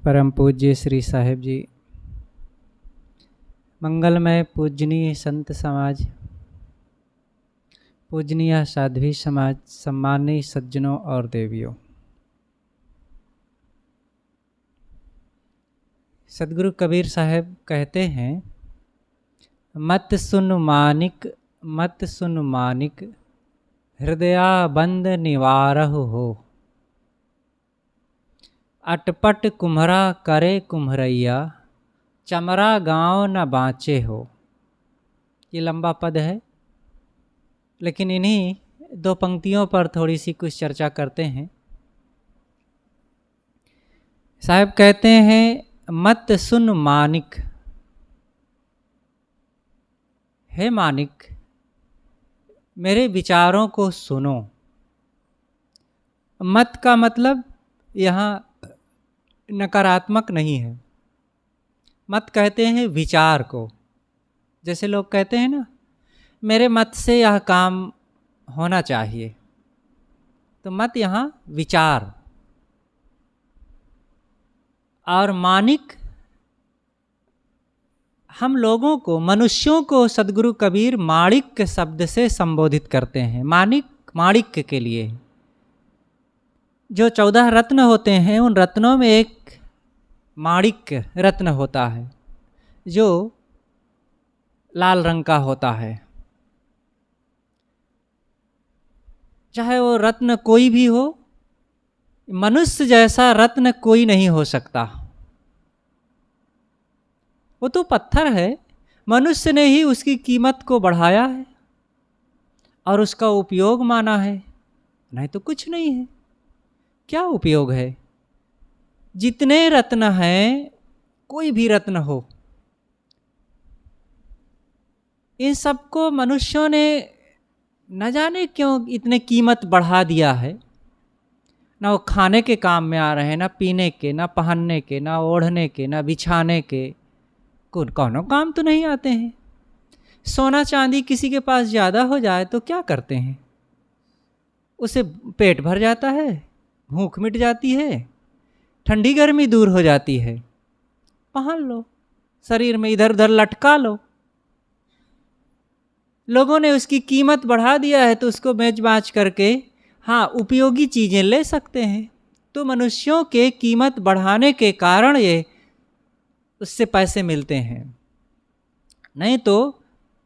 परम पूज्य श्री साहिब जी, मंगलमय पूजनीय संत समाज, पूजनीय साध्वी समाज, सम्माननीय सज्जनों और देवियों, सदगुरु कबीर साहब कहते हैं, मत सुन मानिक हृदया बंद निवारहु हो। अटपट कुम्हरा करे कुम्हरैया, चमरा गाँव न बाँचे हो। ये लंबा पद है, लेकिन इन्हीं दो पंक्तियों पर थोड़ी सी कुछ चर्चा करते हैं। साहब कहते हैं, मत सुन मानिक। हे मानिक, मेरे विचारों को सुनो। मत का मतलब यहाँ नकारात्मक नहीं है। मत कहते हैं विचार को। जैसे लोग कहते हैं ना, मेरे मत से यह काम होना चाहिए, तो मत यहाँ विचार। और मानिक, हम लोगों को, मनुष्यों को सदगुरु कबीर माणिक्य शब्द से संबोधित करते हैं। मानिक माणिक्य के लिए। जो 14 रत्न होते हैं, उन रत्नों में एक माणिक्य रत्न होता है, जो लाल रंग का होता है। चाहे वो रत्न कोई भी हो, मनुष्य जैसा रत्न कोई नहीं हो सकता। वो तो पत्थर है, मनुष्य ने ही उसकी कीमत को बढ़ाया है और उसका उपयोग माना है, नहीं तो कुछ नहीं है। क्या उपयोग है? जितने रत्न हैं, कोई भी रत्न हो, इन सबको मनुष्यों ने न जाने क्यों इतने कीमत बढ़ा दिया है। ना वो खाने के काम में आ रहे हैं, ना पीने के, ना पहनने के, ना ओढ़ने के, ना बिछाने के, कौनों काम तो नहीं आते हैं। सोना चांदी किसी के पास ज़्यादा हो जाए तो क्या करते हैं? उसे पेट भर जाता है, भूख मिट जाती है, ठंडी गर्मी दूर हो जाती है। पहन लो, शरीर में इधर उधर लटका लो। लोगों ने उसकी कीमत बढ़ा दिया है, तो उसको बेच बाच करके हाँ उपयोगी चीज़ें ले सकते हैं। तो मनुष्यों के कीमत बढ़ाने के कारण ये उससे पैसे मिलते हैं। नहीं तो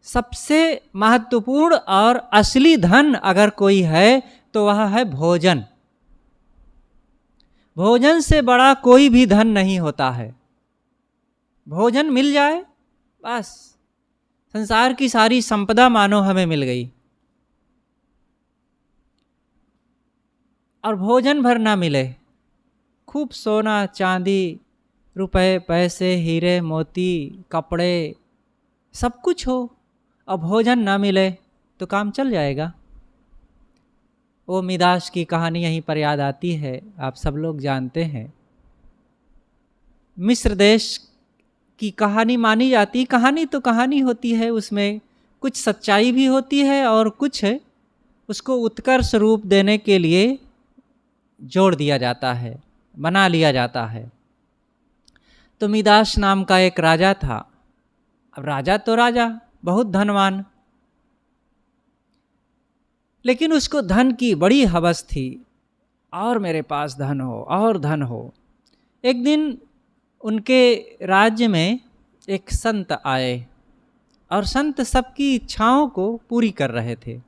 सबसे महत्वपूर्ण और असली धन अगर कोई है तो वह है भोजन। भोजन से बड़ा कोई भी धन नहीं होता है। भोजन मिल जाए, बस संसार की सारी संपदा मानो हमें मिल गई। और भोजन भर ना मिले, खूब सोना चांदी, रुपए पैसे, हीरे मोती, कपड़े, सब कुछ हो, अब भोजन ना मिले तो काम चल जाएगा। वो मिदास की कहानी यहीं पर याद आती है, आप सब लोग जानते हैं। मिस्र देश की कहानी मानी जाती। कहानी तो कहानी होती है, उसमें कुछ सच्चाई भी होती है और कुछ उसको उत्कर्ष रूप देने के लिए जोड़ दिया जाता है, बना लिया जाता है। तो मिदास नाम का एक राजा था। अब राजा तो राजा, बहुत धनवान, लेकिन उसको धन की बड़ी हवस थी, और मेरे पास धन हो और धन हो। एक दिन उनके राज्य में एक संत आए और संत सबकी इच्छाओं को पूरी कर रहे थे।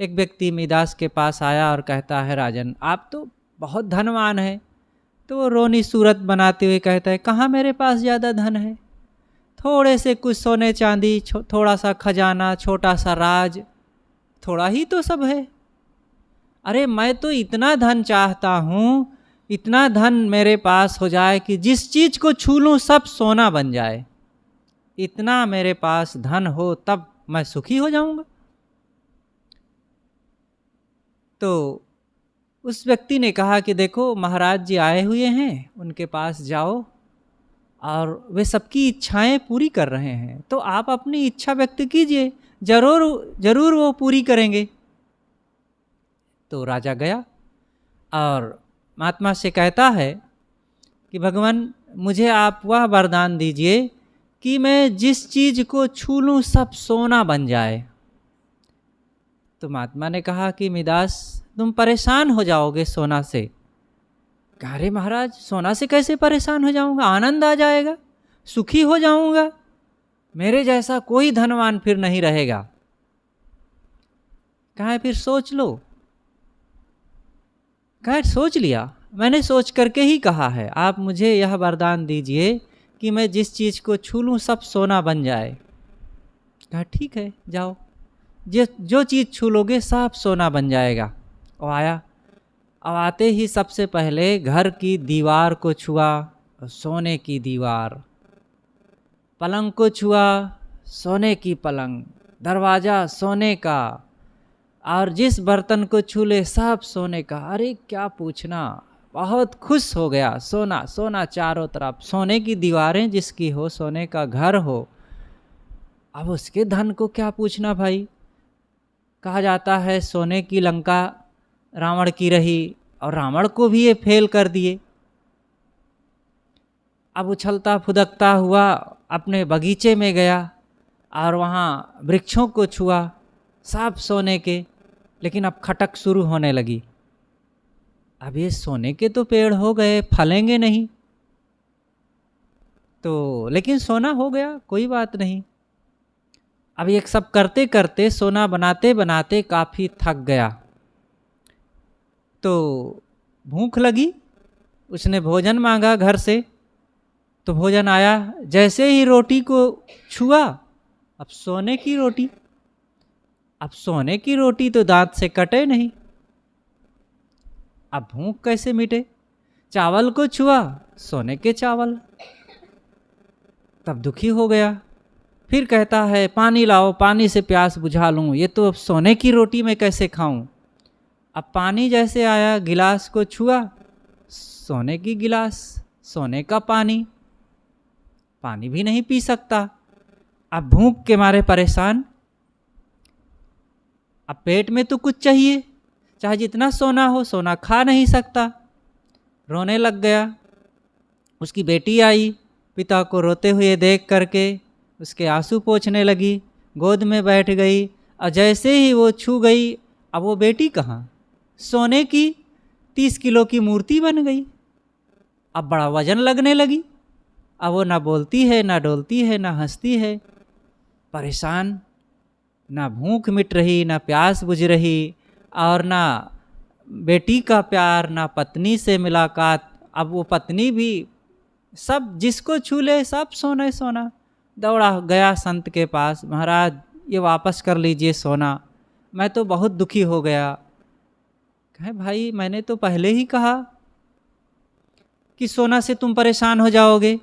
एक व्यक्ति मिदास के पास आया और कहता है, राजन आप तो बहुत धनवान हैं। तो वो रोनी सूरत बनाते हुए कहता है, कहाँ मेरे पास ज़्यादा धन है? थोड़े से कुछ सोने चांदी, थोड़ा सा खजाना, छोटा सा राज, थोड़ा ही तो सब है। अरे मैं तो इतना धन चाहता हूँ, इतना धन मेरे पास हो जाए कि जिस चीज़ को छू लूँ सब सोना बन जाए। इतना मेरे पास धन हो तब मैं सुखी हो जाऊँगा। तो उस व्यक्ति ने कहा कि देखो महाराज जी आए हुए हैं, उनके पास जाओ और वे सबकी इच्छाएं पूरी कर रहे हैं, तो आप अपनी इच्छा व्यक्त कीजिए, जरूर वो पूरी करेंगे। तो राजा गया और महात्मा से कहता है कि भगवान मुझे आप वह वरदान दीजिए कि मैं जिस चीज़ को छू लूँ सब सोना बन जाए। तो महात्मा ने कहा कि मिदास तुम परेशान हो जाओगे सोना से। कहा अरे महाराज सोना से कैसे परेशान हो जाऊंगा, आनंद आ जाएगा, सुखी हो जाऊंगा, मेरे जैसा कोई धनवान फिर नहीं रहेगा। कहा फिर सोच लो। कहा सोच लिया, मैंने सोच करके ही कहा है, आप मुझे यह वरदान दीजिए कि मैं जिस चीज़ को छू लूँ सब सोना बन जाए। कहा ठीक है जाओ, जो चीज़ छू लोगे सब सोना बन जाएगा। और आया, अब आते ही सबसे पहले घर की दीवार को छुआ, सोने की दीवार, पलंग को छुआ, सोने की पलंग, दरवाज़ा सोने का, और जिस बर्तन को छू ले सब सोने का। अरे क्या पूछना, बहुत खुश हो गया। सोना सोना चारों तरफ, सोने की दीवारें जिसकी हो, सोने का घर हो, अब उसके धन को क्या पूछना भाई। कहा जाता है सोने की लंका रावण की रही और रावण को भी ये फेल कर दिए। अब उछलता फुदकता हुआ अपने बगीचे में गया और वहाँ वृक्षों को छुआ, सब सोने के, लेकिन अब खटक शुरू होने लगी। अब ये सोने के तो पेड़ हो गए, फलेंगे नहीं, तो लेकिन सोना हो गया, कोई बात नहीं। अब ये सब करते करते, सोना बनाते बनाते काफ़ी थक गया, तो भूख लगी, उसने भोजन मांगा घर से, तो भोजन आया। जैसे ही रोटी को छुआ, अब सोने की रोटी, अब सोने की रोटी तो दांत से कटे नहीं, अब भूख कैसे मिटे। चावल को छुआ, सोने के चावल, तब दुखी हो गया। फिर कहता है पानी लाओ, पानी से प्यास बुझा लूँ, ये तो अब सोने की रोटी में कैसे खाऊं। अब पानी जैसे आया, गिलास को छुआ, सोने की गिलास, सोने का पानी, पानी भी नहीं पी सकता। अब भूख के मारे परेशान, अब पेट में तो कुछ चाहिए, चाहे जितना सोना हो, सोना खा नहीं सकता। रोने लग गया। उसकी बेटी आई, पिता को रोते हुए देख करके उसके आंसू पोंछने लगी, गोद में बैठ गई, और जैसे ही वो छू गई, अब वो बेटी कहाँ, सोने की 30 किलो की मूर्ति बन गई। अब बड़ा वजन लगने लगी, अब वो ना बोलती है, ना डोलती है, ना हंसती है, परेशान, ना भूख मिट रही, ना प्यास बुझ रही, और ना बेटी का प्यार, ना पत्नी से मुलाकात। अब वो पत्नी भी, सब जिसको छू ले सब सोना सोना। दौड़ा गया संत के पास, महाराज ये वापस कर लीजिए सोना, मैं तो बहुत दुखी हो गया। कहे भाई मैंने तो पहले ही कहा कि सोना से तुम परेशान हो जाओगे।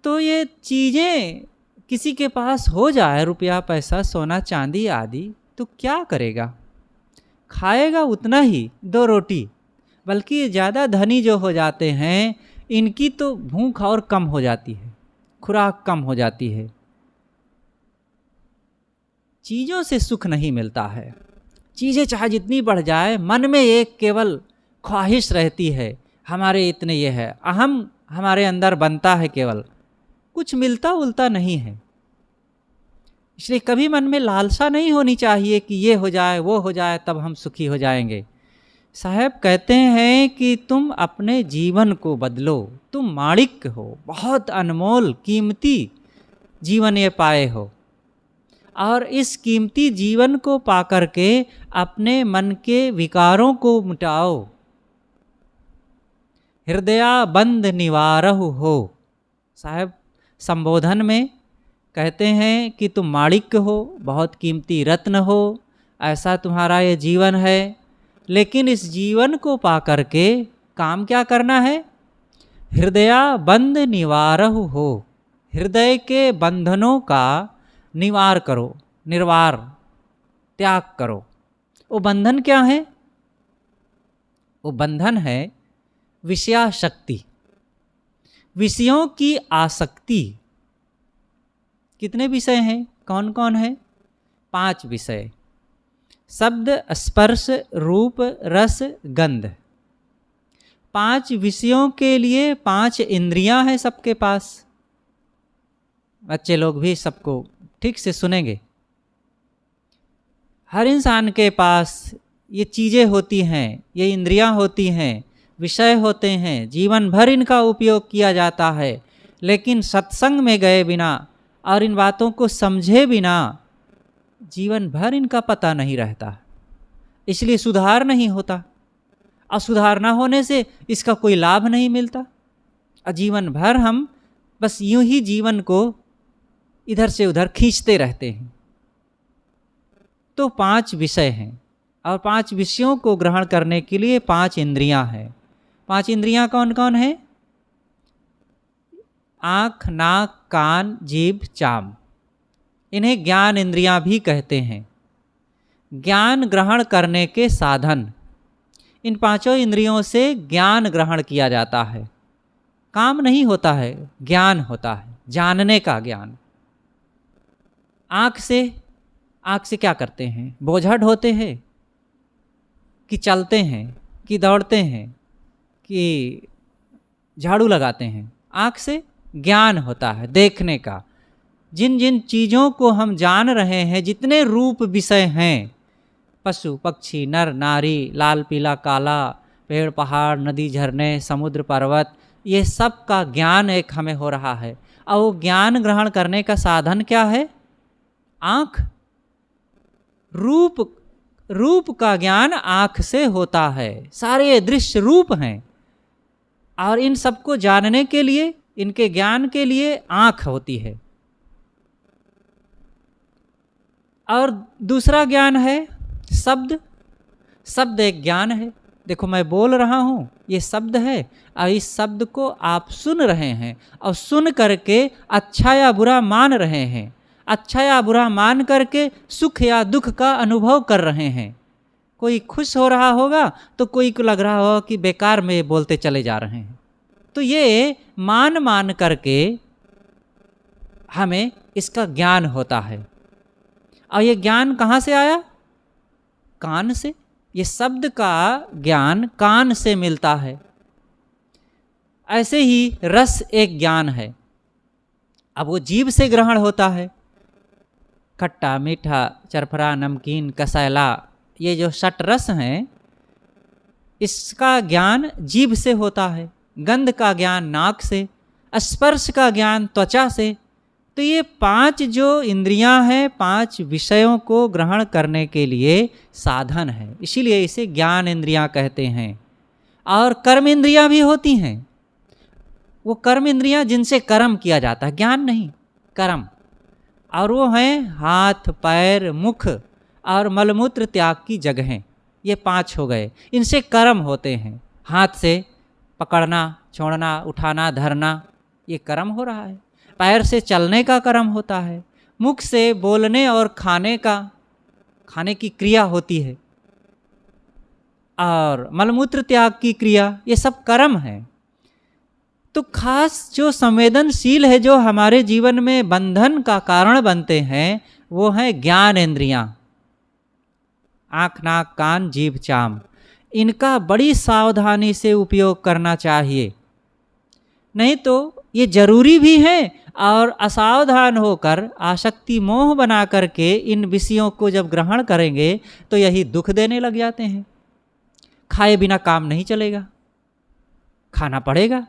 तो ये चीज़ें किसी के पास हो जाए, रुपया पैसा सोना चांदी आदि, तो क्या करेगा, खाएगा उतना ही 2 रोटी। बल्कि ज़्यादा धनी जो हो जाते हैं, इनकी तो भूख और कम हो जाती है, खुराक कम हो जाती है, चीज़ों से सुख नहीं मिलता है। चीज़ें चाहे जितनी बढ़ जाए, मन में एक केवल ख्वाहिश रहती है, हमारे इतने ये है, अहम हमारे अंदर बनता है, केवल कुछ मिलता उलता नहीं है। इसलिए कभी मन में लालसा नहीं होनी चाहिए कि ये हो जाए वो हो जाए तब हम सुखी हो जाएंगे। साहब कहते हैं कि तुम अपने जीवन को बदलो, तुम माणिक हो, बहुत अनमोल कीमती जीवन ये पाए हो, और इस कीमती जीवन को पाकर के अपने मन के विकारों को मिटाओ। हृदया बंद निवारहु हो। साहब संबोधन में कहते हैं कि तुम माणिक हो, बहुत कीमती रत्न हो, ऐसा तुम्हारा ये जीवन है, लेकिन इस जीवन को पाकर के काम क्या करना है। हृदया बंद निवारहु हो, हृदय के बंधनों का निवार करो, निर्वार त्याग करो। वो बंधन क्या है, वो बंधन है विषयाशक्ति, विषयों की आसक्ति। कितने विषय हैं, कौन कौन है, 5 विषय, शब्द स्पर्श रूप रस गंध, 5 विषयों के लिए 5 इंद्रियां हैं सबके पास। बच्चे लोग भी सबको ठीक से सुनेंगे। हर इंसान के पास ये चीज़ें होती हैं, ये इंद्रियां होती हैं, विषय होते हैं, जीवन भर इनका उपयोग किया जाता है। लेकिन सत्संग में गए बिना और इन बातों को समझे बिना जीवन भर इनका पता नहीं रहता, इसलिए सुधार नहीं होता। और सुधार ना होने से इसका कोई लाभ नहीं मिलता, और जीवन भर हम बस यूं ही जीवन को इधर से उधर खींचते रहते हैं। तो 5 विषय हैं, और 5 विषयों को ग्रहण करने के लिए 5 इंद्रियां हैं। 5 इंद्रियां कौन कौन है? आँख, नाक, कान, जीभ, चाम। इन्हें ज्ञान इंद्रियां भी कहते हैं। ज्ञान ग्रहण करने के साधन, इन 5 इंद्रियों से ज्ञान ग्रहण किया जाता है। काम नहीं होता है, ज्ञान होता है, जानने का ज्ञान। आँख से क्या करते हैं? बोझा ढोते हैं, कि चलते हैं, कि दौड़ते हैं, कि झाड़ू लगाते हैं। आँख से ज्ञान होता है, देखने का। जिन जिन चीज़ों को हम जान रहे हैं, जितने रूप विषय हैं, पशु पक्षी, नर नारी, लाल पीला काला, पेड़ पहाड़, नदी झरने, समुद्र पर्वत, ये सब का ज्ञान एक हमें हो रहा है। और वो ज्ञान ग्रहण करने का साधन क्या है? आँख। रूप का ज्ञान आँख से होता है। सारे दृश्य रूप हैं, और इन सबको जानने के लिए, इनके ज्ञान के लिए आँख होती है। और दूसरा ज्ञान है शब्द एक ज्ञान है। देखो मैं बोल रहा हूँ, ये शब्द है, और इस शब्द को आप सुन रहे हैं, और सुन करके अच्छा या बुरा मान रहे हैं। अच्छा या बुरा मान करके सुख या दुख का अनुभव कर रहे हैं। कोई खुश हो रहा होगा तो कोई को लग रहा होगा कि बेकार में बोलते चले जा रहे हैं। तो ये मान करके हमें इसका ज्ञान होता है। और ये ज्ञान कहाँ से आया? कान से। ये शब्द का ज्ञान कान से मिलता है। ऐसे ही रस एक ज्ञान है। अब वो जीभ से ग्रहण होता है। खट्टा, मीठा, चरफरा, नमकीन, कसैला, ये जो 6 रस हैं, इसका ज्ञान जीभ से होता है। गंध का ज्ञान नाक से, स्पर्श का ज्ञान त्वचा से। तो ये 5 जो इंद्रियां हैं, 5 विषयों को ग्रहण करने के लिए साधन है, इसीलिए इसे ज्ञान इंद्रियां कहते हैं। और कर्म इंद्रियां भी होती हैं। वो कर्म इंद्रियां जिनसे कर्म किया जाता है, ज्ञान नहीं, कर्म। और वो हैं हाथ, पैर, मुख और मलमूत्र त्याग की जगहें। ये 5 हो गए, इनसे कर्म होते हैं। हाथ से पकड़ना, छोड़ना, उठाना, धरना, ये कर्म हो रहा है। पैर से चलने का कर्म होता है। मुख से बोलने और खाने की क्रिया होती है। और मलमूत्र त्याग की क्रिया, ये सब कर्म है। तो खास जो संवेदनशील है, जो हमारे जीवन में बंधन का कारण बनते हैं, वो हैं ज्ञान इंद्रियां। आँख, नाक, कान, जीभ, चाम। इनका बड़ी सावधानी से उपयोग करना चाहिए, नहीं तो ये जरूरी भी है। और असावधान होकर आसक्ति मोह बना करके इन विषयों को जब ग्रहण करेंगे तो यही दुख देने लग जाते हैं। खाए बिना काम नहीं चलेगा, खाना पड़ेगा।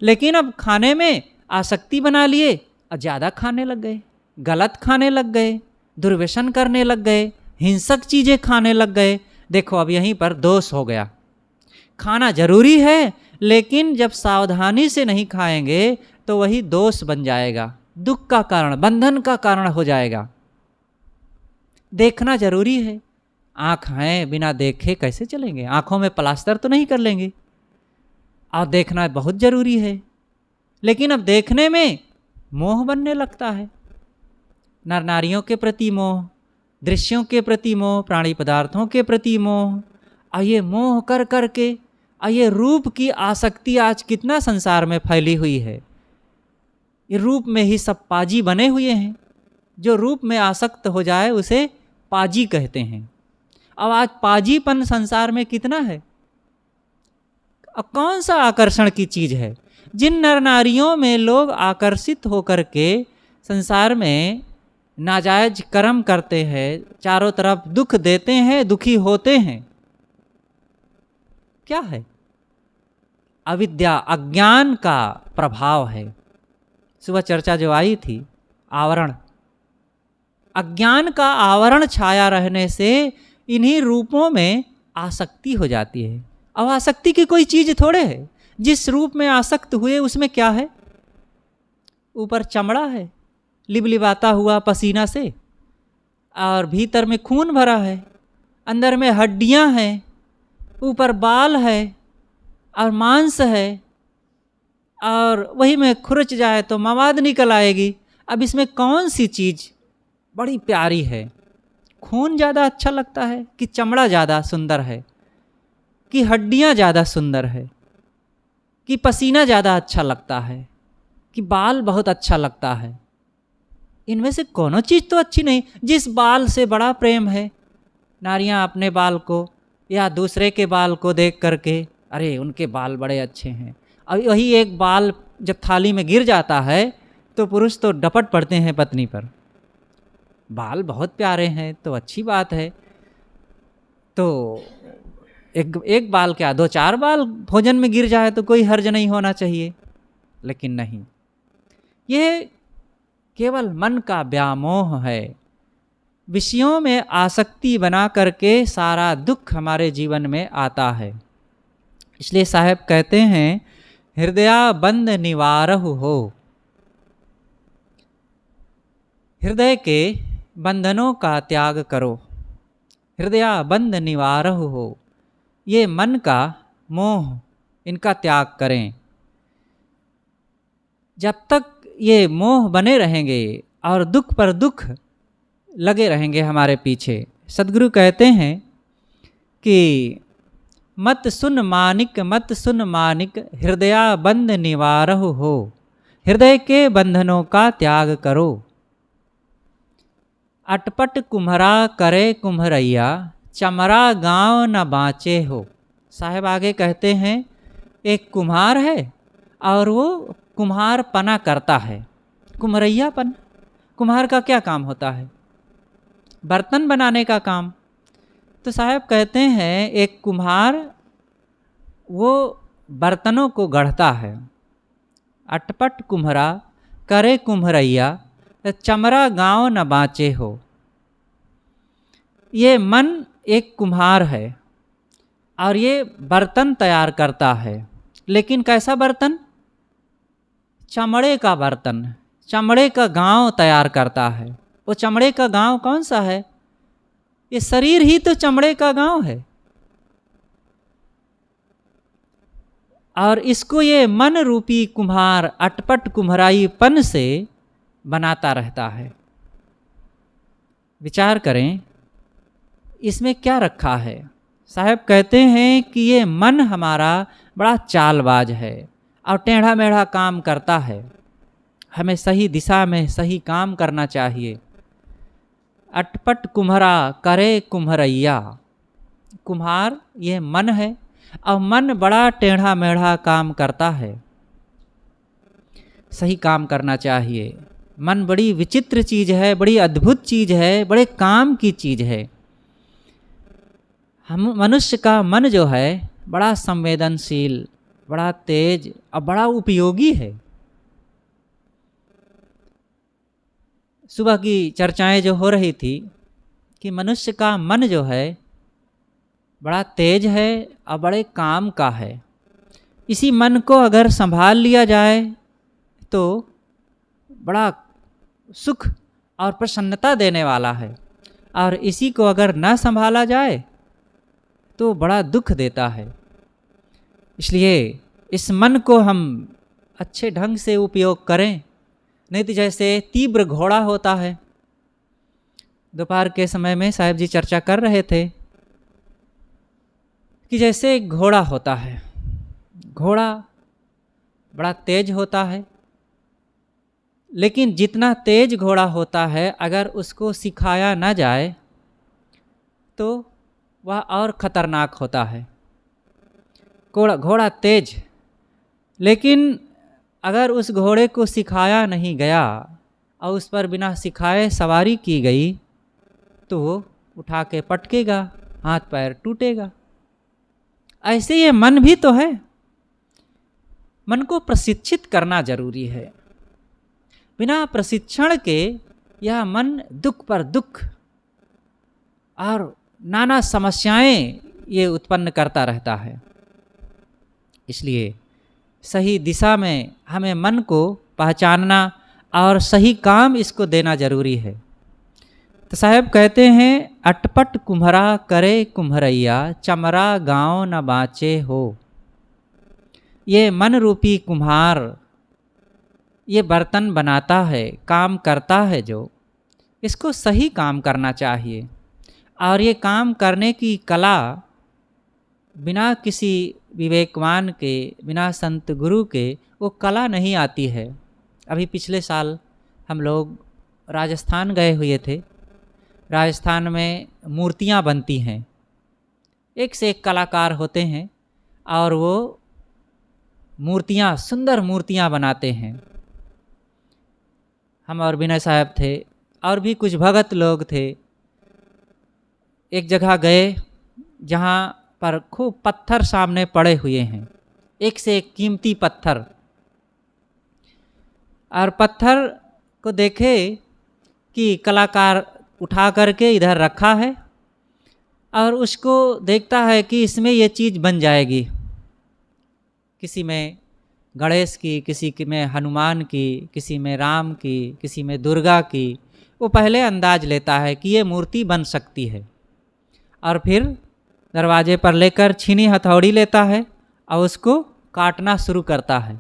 लेकिन अब खाने में आसक्ति बना लिए और ज़्यादा खाने लग गए, गलत खाने लग गए, दुर्व्यसन करने लग गए, हिंसक चीज़ें खाने लग गए। देखो अब यहीं पर दोष हो गया। खाना जरूरी है, लेकिन जब सावधानी से नहीं खाएंगे तो वही दोष बन जाएगा, दुख का कारण, बंधन का कारण हो जाएगा। देखना जरूरी है। आँख हैं, बिना देखे कैसे चलेंगे? आँखों में प्लास्टर तो नहीं कर लेंगे। और देखना बहुत ज़रूरी है, लेकिन अब देखने में मोह बनने लगता है। नर नारियों के प्रति मोह, दृश्यों के प्रति मोह, प्राणी पदार्थों के प्रति मोह। और ये मोह कर करके, और ये रूप की आसक्ति आज कितना संसार में फैली हुई है। ये रूप में ही सब पाजी बने हुए हैं। जो रूप में आसक्त हो जाए उसे पाजी कहते हैं। अब आज पाजीपन संसार में कितना है। और कौन सा आकर्षण की चीज़ है? जिन नर नारियों में लोग आकर्षित होकर के संसार में नाजायज कर्म करते हैं, चारों तरफ दुख देते हैं, दुखी होते हैं, क्या है? अविद्या, अज्ञान का प्रभाव है। सुबह चर्चा जो आई थी, आवरण, अज्ञान का आवरण छाया रहने से इन्हीं रूपों में आसक्ति हो जाती है। अब आसक्ति की कोई चीज़ थोड़े है, जिस रूप में आसक्त हुए उसमें क्या है? ऊपर चमड़ा है लिबलिबाता हुआ पसीना से, और भीतर में खून भरा है, अंदर में हड्डियां हैं, ऊपर बाल है और मांस है, और वही में खुरच जाए तो मवाद निकल आएगी। अब इसमें कौन सी चीज़ बड़ी प्यारी है? खून ज़्यादा अच्छा लगता है कि चमड़ा ज़्यादा सुंदर है, कि हड्डियाँ ज़्यादा सुंदर है, कि पसीना ज़्यादा अच्छा लगता है, कि बाल बहुत अच्छा लगता है? इनमें से कोनो चीज़ तो अच्छी नहीं। जिस बाल से बड़ा प्रेम है, नारियां अपने बाल को या दूसरे के बाल को देख करके, अरे उनके बाल बड़े अच्छे हैं, अब वही एक बाल जब थाली में गिर जाता है तो पुरुष तो डपट पड़ते हैं पत्नी पर। बाल बहुत प्यारे हैं तो अच्छी बात है, तो एक बाल क्या, 2-4 बाल भोजन में गिर जाए तो कोई हर्ज नहीं होना चाहिए। लेकिन नहीं, ये केवल मन का व्यामोह है। विषयों में आसक्ति बना करके सारा दुख हमारे जीवन में आता है। इसलिए साहब कहते हैं, हृदया बंद निवारहु हो। हृदय के बंधनों का त्याग करो। हृदया बंद निवारहु हो, ये मन का मोह, इनका त्याग करें। जब तक ये मोह बने रहेंगे और दुख पर दुख लगे रहेंगे हमारे पीछे, सद्गुरु कहते हैं कि मत सुन मानिक, मत सुन मानिक, हृदया बंद निवारहु हो। हृदय के बंधनों का त्याग करो। अटपट कुम्हरा करे कुम्हरैया, चमरा गांव न बाँचे हो। साहब आगे कहते हैं, एक कुम्हार है और वो कुम्हार पना करता है। कुम्हरैयापन, कुम्हार का क्या काम होता है? बर्तन बनाने का काम। तो साहब कहते हैं, एक कुम्हार वो बर्तनों को गढ़ता है। अटपट कुम्हरा करे कुम्हरैया, चमरा गांव न बाँचे हो। ये मन एक कुम्हार है और ये बर्तन तैयार करता है, लेकिन कैसा बर्तन? चमड़े का बर्तन, चमड़े का गांव तैयार करता है। वो चमड़े का गांव कौन सा है? ये शरीर ही तो चमड़े का गांव है। और इसको ये मन रूपी कुम्हार अटपट कुम्हराईपन से बनाता रहता है। विचार करें, इसमें क्या रखा है? साहब कहते हैं कि ये मन हमारा बड़ा चालबाज है और टेढ़ा मेढ़ा काम करता है। हमें सही दिशा में सही काम करना चाहिए। अटपट कुम्हरा करे कुम्हरैया, कुम्हार ये मन है और मन बड़ा टेढ़ा मेढ़ा काम करता है। सही काम करना चाहिए। मन बड़ी विचित्र चीज़ है, बड़ी अद्भुत चीज़ है, बड़े काम की चीज़ है। हम मनुष्य का मन जो है बड़ा संवेदनशील, बड़ा तेज और बड़ा उपयोगी है। सुबह की चर्चाएं जो हो रही थी कि मनुष्य का मन जो है बड़ा तेज है और बड़े काम का है। इसी मन को अगर संभाल लिया जाए तो बड़ा सुख और प्रसन्नता देने वाला है, और इसी को अगर ना संभाला जाए तो बड़ा दुख देता है। इसलिए इस मन को हम अच्छे ढंग से उपयोग करें, नहीं तो जैसे तीव्र घोड़ा होता है। दोपहर के समय में साहब जी चर्चा कर रहे थे कि जैसे एक घोड़ा होता है, घोड़ा बड़ा तेज होता है, लेकिन जितना तेज घोड़ा होता है अगर उसको सिखाया ना जाए तो वह और ख़तरनाक होता है। घोड़ा तेज, लेकिन अगर उस घोड़े को सिखाया नहीं गया और उस पर बिना सिखाए सवारी की गई तो वो उठा के पटकेगा, हाथ पैर टूटेगा। ऐसे ये मन भी तो है, मन को प्रशिक्षित करना जरूरी है। बिना प्रशिक्षण के यह मन दुख पर दुख और नाना समस्याएं ये उत्पन्न करता रहता है। इसलिए सही दिशा में हमें मन को पहचानना और सही काम इसको देना जरूरी है। तो साहब कहते हैं, अटपट कुम्हरा करे कुम्हरैया, चमरा गाँव न बाँचे हो। ये मन रूपी कुम्हार ये बर्तन बनाता है, काम करता है, जो इसको सही काम करना चाहिए। और ये काम करने की कला बिना किसी विवेकवान के, बिना संत गुरु के वो कला नहीं आती है। अभी पिछले साल हम लोग राजस्थान गए हुए थे। राजस्थान में मूर्तियाँ बनती हैं, एक से एक कलाकार होते हैं और वो मूर्तियाँ, सुंदर मूर्तियाँ बनाते हैं। हम और विनय साहब थे और भी कुछ भगत लोग थे। एक जगह गए जहाँ पर खूब पत्थर सामने पड़े हुए हैं, एक से एक कीमती पत्थर। और पत्थर को देखे कि कलाकार उठा करके इधर रखा है और उसको देखता है कि इसमें ये चीज़ बन जाएगी। किसी में गणेश की, किसी में हनुमान की, किसी में राम की, किसी में दुर्गा की। वो पहले अंदाज लेता है कि ये मूर्ति बन सकती है और फिर दरवाजे पर लेकर छीनी हथौड़ी लेता है और उसको काटना शुरू करता है।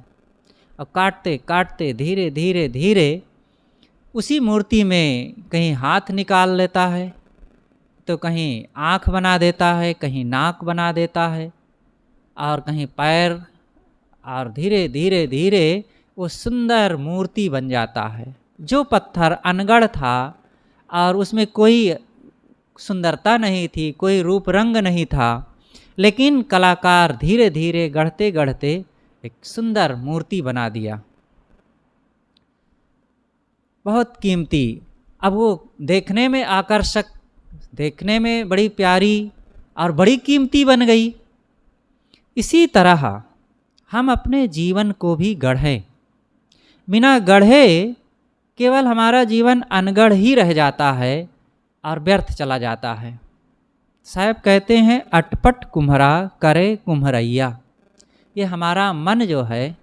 और काटते काटते धीरे धीरे धीरे उसी मूर्ति में कहीं हाथ निकाल लेता है, तो कहीं आँख बना देता है, कहीं नाक बना देता है और कहीं पैर, और धीरे धीरे धीरे वो सुंदर मूर्ति बन जाता है। जो पत्थर अनगढ़ था और उसमें कोई सुंदरता नहीं थी, कोई रूप रंग नहीं था, लेकिन कलाकार धीरे धीरे गढ़ते गढ़ते एक सुंदर मूर्ति बना दिया, बहुत कीमती। अब वो देखने में आकर्षक, देखने में बड़ी प्यारी और बड़ी कीमती बन गई। इसी तरह हम अपने जीवन को भी गढ़ें। बिना गढ़े केवल हमारा जीवन अनगढ़ ही रह जाता है और व्यर्थ चला जाता है। साहब कहते हैं, अटपट कुम्हरा करे कुम्हरैया। ये हमारा मन जो है,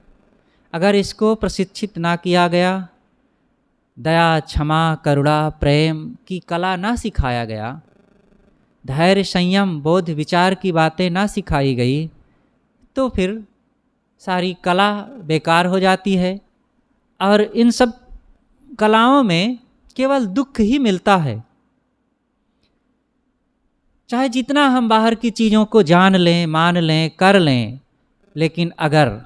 अगर इसको प्रशिक्षित ना किया गया, दया, क्षमा, करुणा, प्रेम की कला ना सिखाया गया, धैर्य, संयम, बोध, विचार की बातें ना सिखाई गई, तो फिर सारी कला बेकार हो जाती है और इन सब कलाओं में केवल दुख ही मिलता है। चाहे जितना हम बाहर की चीज़ों को जान लें, मान लें, कर लें, लेकिन अगर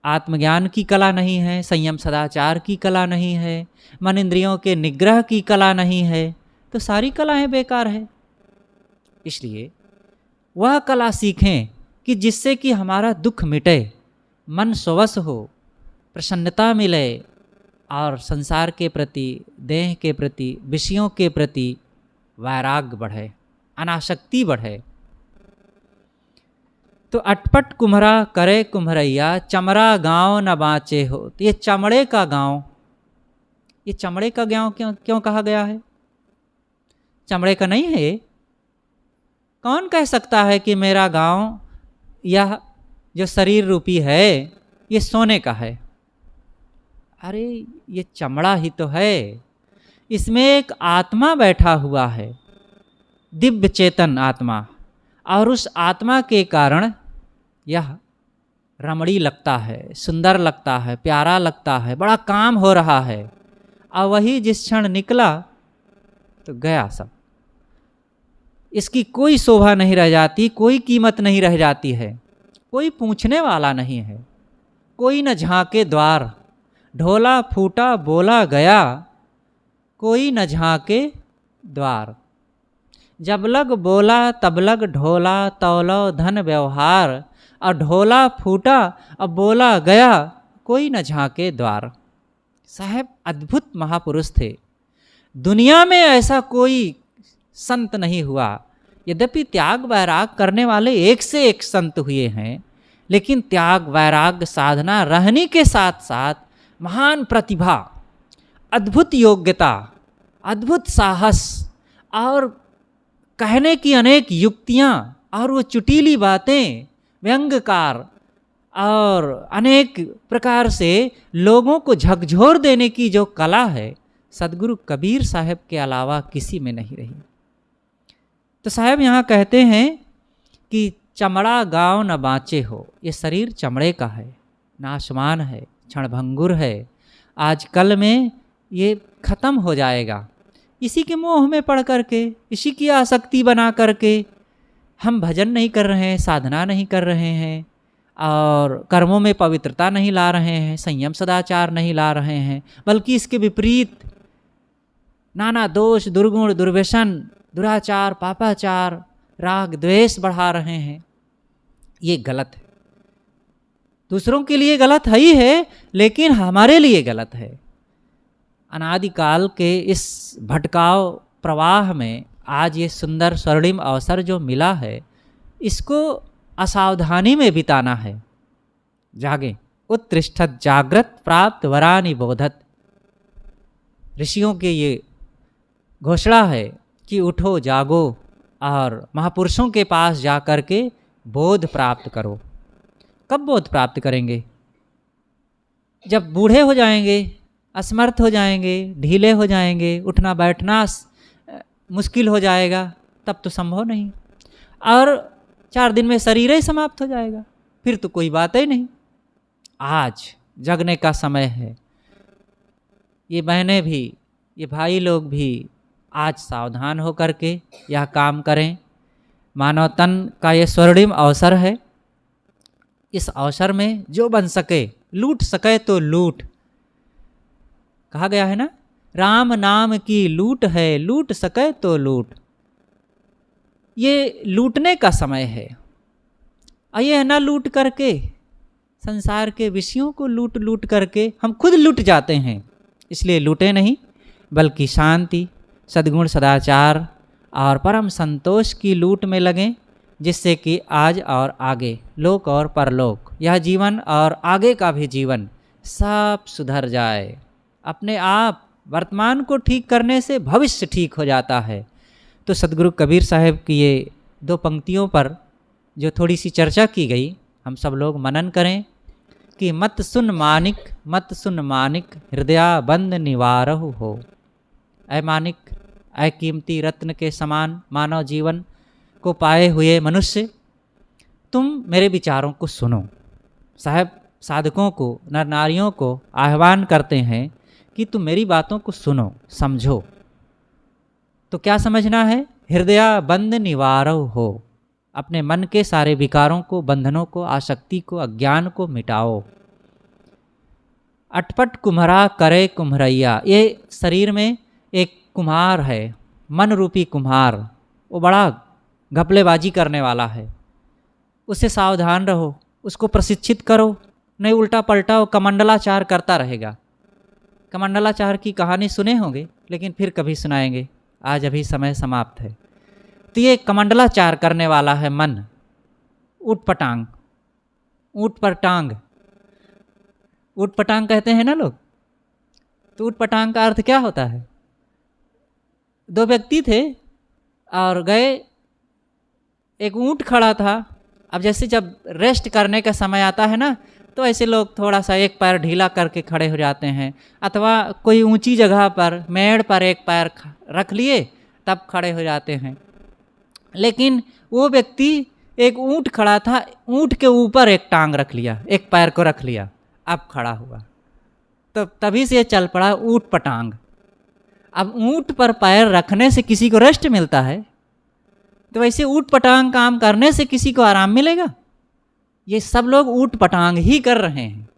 आत्मज्ञान की कला नहीं है, संयम सदाचार की कला नहीं है, मन इंद्रियों के निग्रह की कला नहीं है, तो सारी कलाएं बेकार है। इसलिए वह कला सीखें कि जिससे कि हमारा दुख मिटे, मन स्वस हो, प्रसन्नता मिले और संसार के प्रति, देह के प्रति, विषयों के प्रति वैराग्य बढ़े, अनासक्ति बढ़े। तो अटपट कुम्हरा करे कुम्हरैया, चमड़ा गाँव न बाँचे हो। तो ये चमड़े का गाँव, ये चमड़े का गाँव क्यों कहा गया है? चमड़े का नहीं है। कौन कह सकता है कि मेरा गाँव, यह जो शरीर रूपी है, ये सोने का है? अरे ये चमड़ा ही तो है। इसमें एक आत्मा बैठा हुआ है, दिव्य चेतन आत्मा, और उस आत्मा के कारण यह रमणीय लगता है, सुंदर लगता है, प्यारा लगता है, बड़ा काम हो रहा है। और वही जिस क्षण निकला तो गया सब। इसकी कोई शोभा नहीं रह जाती, कोई कीमत नहीं रह जाती है, कोई पूछने वाला नहीं है, कोई न झांके द्वार। ढोला फूटा बोला गया, कोई न झांके द्वार। जब लग बोला तब लग ढोला, तौलो धन व्यवहार। और ढोला फूटा, अब बोला गया कोई न झांके द्वार। साहब अद्भुत महापुरुष थे। दुनिया में ऐसा कोई संत नहीं हुआ। यद्यपि त्याग वैराग करने वाले एक से एक संत हुए हैं, लेकिन त्याग वैराग साधना रहने के साथ साथ महान प्रतिभा, अद्भुत योग्यता, अद्भुत साहस और कहने की अनेक युक्तियाँ और वो चुटीली बातें, व्यंग्यकार और अनेक प्रकार से लोगों को झकझोर देने की जो कला है, सदगुरु कबीर साहब के अलावा किसी में नहीं रही। तो साहब यहाँ कहते हैं कि चमड़ा गाँव न बाँचे हो। ये शरीर चमड़े का है, नाशवान है, क्षणभंगुर है, आज कल में ये ख़त्म हो जाएगा। इसी के मोह में पड़ करके, इसी की आसक्ति बना करके हम भजन नहीं कर रहे हैं, साधना नहीं कर रहे हैं और कर्मों में पवित्रता नहीं ला रहे हैं, संयम सदाचार नहीं ला रहे हैं, बल्कि इसके विपरीत नाना दोष, दुर्गुण, दुर्व्यसन, दुराचार, पापाचार, राग द्वेष बढ़ा रहे हैं। ये गलत है। दूसरों के लिए गलत है ही है, लेकिन हमारे लिए गलत है। अनादिकाल के इस भटकाव प्रवाह में आज ये सुंदर स्वर्णिम अवसर जो मिला है, इसको असावधानी में बिताना है। जागे उत्तिष्ठत जागृत प्राप्त वरानि बोधत। ऋषियों के ये घोषणा है कि उठो जागो और महापुरुषों के पास जा कर के बोध प्राप्त करो। कब बोध प्राप्त करेंगे? जब बूढ़े हो जाएंगे, असमर्थ हो जाएंगे, ढीले हो जाएंगे, उठना बैठना मुश्किल हो जाएगा, तब तो संभव नहीं। और 4 दिन में शरीर ही समाप्त हो जाएगा, फिर तो कोई बात ही नहीं। आज जगने का समय है। ये बहनें भी, ये भाई लोग भी आज सावधान हो करके यह काम करें। मानव तन का ये स्वर्णिम अवसर है। इस अवसर में जो बन सके, लूट सके तो लूट। कहा गया है ना, राम नाम की लूट है, लूट सके तो लूट। ये लूटने का समय है। आइए ना लूट करके, संसार के विषयों को लूट लूट करके हम खुद लूट जाते हैं। इसलिए लूटे नहीं, बल्कि शांति, सद्गुण, सदाचार और परम संतोष की लूट में लगें, जिससे कि आज और आगे, लोक और परलोक, यह जीवन और आगे का भी जीवन सब सुधर जाए। अपने आप वर्तमान को ठीक करने से भविष्य ठीक हो जाता है। तो सदगुरु कबीर साहब की ये 2 पंक्तियों पर जो थोड़ी सी चर्चा की गई, हम सब लोग मनन करें कि मत सुन मानिक, मत सुन मानिक, हृदया बंद निवारहु हो। ऐ मानिक, ऐ कीमती रत्न के समान मानव जीवन को पाए हुए मनुष्य, तुम मेरे विचारों को सुनो। साहब साधकों को, नर नारियों को आह्वान करते हैं कि तुम मेरी बातों को सुनो, समझो। तो क्या समझना है? हृदया बंद निवारहु हो। अपने मन के सारे विकारों को, बंधनों को, आसक्ति को, अज्ञान को मिटाओ। अटपट कुम्हरा करे कुम्हरैया। ये शरीर में एक कुम्हार है, मन रूपी कुम्हार, वो बड़ा घपलेबाजी करने वाला है। उससे सावधान रहो, उसको प्रशिक्षित करो, नहीं उल्टा पलटा वो कमंडलाचार करता रहेगा। कमंडलाचार की कहानी सुने होंगे, लेकिन फिर कभी सुनाएंगे, आज अभी समय समाप्त है। तो ये कमंडलाचार करने वाला है मन, ऊट पटांग, ऊट पर टांग, ऊट पटांग कहते हैं ना लोग। तो ऊट पटांग का अर्थ क्या होता है? 2 व्यक्ति थे और गए, एक ऊंट खड़ा था। अब जैसे जब रेस्ट करने का समय आता है ना, तो ऐसे लोग थोड़ा सा एक पैर ढीला करके खड़े हो जाते हैं, अथवा कोई ऊंची जगह पर, मेड़ पर एक पैर रख लिए, तब खड़े हो जाते हैं। लेकिन वो व्यक्ति, एक ऊंट खड़ा था, ऊंट के ऊपर एक टांग रख लिया, एक पैर को रख लिया, अब खड़ा हुआ। तो तभी से चल पड़ा ऊट पटांग। अब ऊंट पर पैर रखने से किसी को रेस्ट मिलता है, तो वैसे ऊट पटांग काम करने से किसी को आराम मिलेगा? ये सब लोग ऊट पटांग ही कर रहे हैं,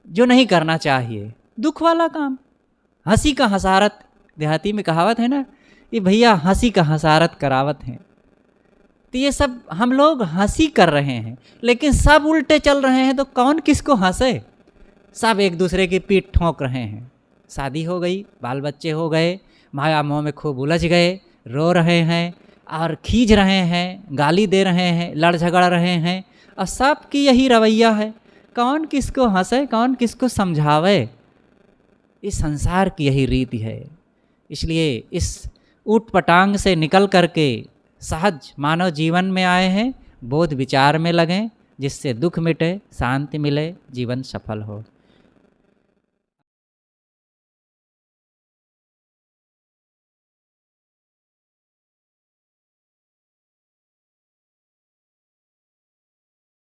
जो नहीं करना चाहिए। दुख वाला काम, हंसी का हसारत, देहाती में कहावत है ना, ये भैया हंसी का हसारत करावत हैं। तो ये सब हम लोग हंसी कर रहे हैं, लेकिन सब उल्टे चल रहे हैं, तो कौन किसको हंसे? सब एक दूसरे की पीठ ठोंक रहे हैं। शादी हो गई, बाल बच्चे हो गए, माया मोह में खूब उलझ गए, रो रहे हैं और खींच रहे हैं, गाली दे रहे हैं, लड़ झगड़ रहे हैं, और सब की यही रवैया है। कौन किसको हंसे, कौन किसको समझावे? इस संसार की यही रीति है। इसलिए इस ऊट पटांग से निकल करके सहज मानव जीवन में आए हैं, बोध विचार में लगें, जिससे दुख मिटे, शांति मिले, जीवन सफल हो।